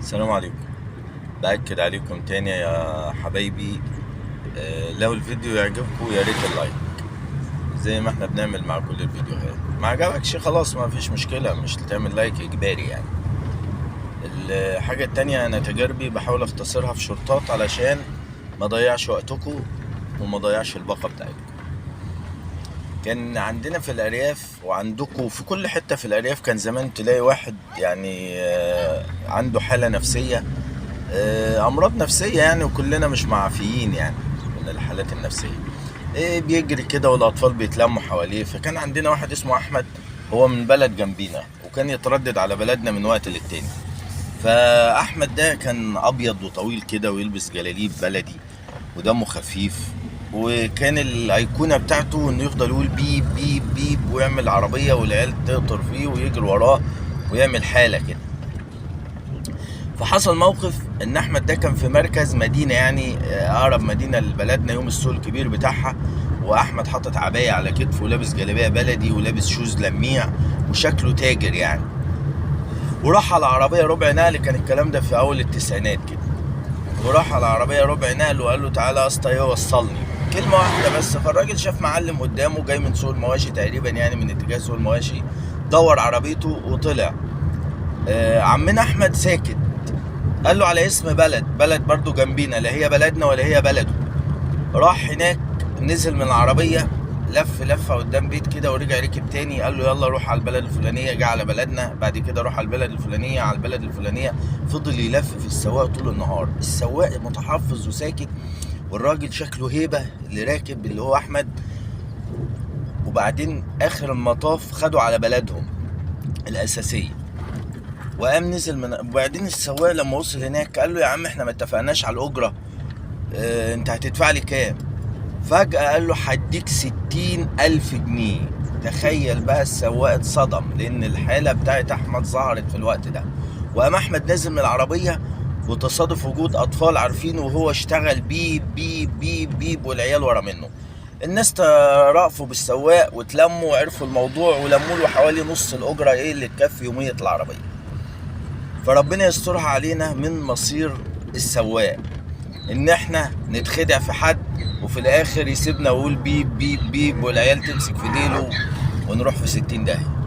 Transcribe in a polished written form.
السلام عليكم. بأكد عليكم تاني يا حبايبي. لو الفيديو يعجبكم يا ريت اللايك زي ما احنا بنعمل مع كل الفيديوهات. ما عجبكش خلاص ما فيش مشكلة، مش تعمل لايك اجباري يعني. الحاجة التانية انا تجاربي بحاول اختصرها في شورتات علشان ما ضيعش وقتكم وما ضيعش الباقة بتاعتكم. كان عندنا في الارياف وعندكم في كل حتة في الارياف كان زمان تلاقي واحد يعني عنده حالة نفسية، امراض نفسيه يعني، وكلنا مش معافيين يعني من الحالات النفسيه. بيجري كده والاطفال بيتلموا حواليه. فكان عندنا واحد اسمه احمد، هو من بلد جنبينا وكان يتردد على بلدنا من وقت للتاني. فاحمد ده كان ابيض وطويل كده ويلبس جلاليب بلدي ودمه خفيف، وكان الايقونه بتاعته انه يفضل يقول بيب بيب بيب ويعمل عربيه والعيال تقطر فيه ويجري وراه ويعمل حاله كده. فحصل موقف ان احمد ده كان في مركز مدينه يعني اقرب مدينه لبلدنا يوم السوق الكبير بتاعها، واحمد حاطط عبايه على كتفه ولابس جلابيه بلدي ولابس شوز لميع وشكله تاجر يعني. وراح على عربيه ربع نقل، كان الكلام ده في اول التسعينات كده. وراح على عربيه ربع نقل وقال له تعالى يا اسطى وصلني كلمه واحده بس. فالراجل شاف معلم قدامه جاي من سوق المواشي تقريبا يعني من اتجاه سوق المواشي، دور عربيته وطلع. عمنا احمد ساكت، قال له على اسم بلد برضو جنبينا، لا هي بلدنا ولا هي بلده. راح هناك نزل من العربية، لفة قدام بيت كده ورجع ركب تاني، قال له يلا روح على البلد الفلانية، جه على بلدنا، بعد كده روح على البلد الفلانية، على البلد الفلانية. فضل يلف في السواق طول النهار، السواق متحفظ وساكت، والراجل شكله هيبة اللي راكب اللي هو أحمد. وبعدين آخر المطاف خدوا على بلدهم الأساسية وقام نزل من. وبعدين السواق لما وصل هناك قال له يا عم احنا ما اتفقناش على الأجرة، انت هتدفع لي كام؟ فجأة قال له هديك 60,000 جنيه. تخيل بقى السواق اتصدم لأن الحالة بتاعت أحمد ظهرت في الوقت ده. وقام أحمد نازل من العربية، وتصادف وجود أطفال عارفينه وهو اشتغل بيب بيب بيب بيب والعيال ورا منه. الناس رأفوا بالسواق واتلموا وعرفوا الموضوع ولموا له حوالي نص الأجرة اللي تكفي يومية العربية. فربنا يسترها علينا من مصير السواق، ان احنا نتخدع في حد وفي الاخر يسيبنا ويقول بيب بيب بيب والعيال تمسك في ديله ونروح في 60 داهية.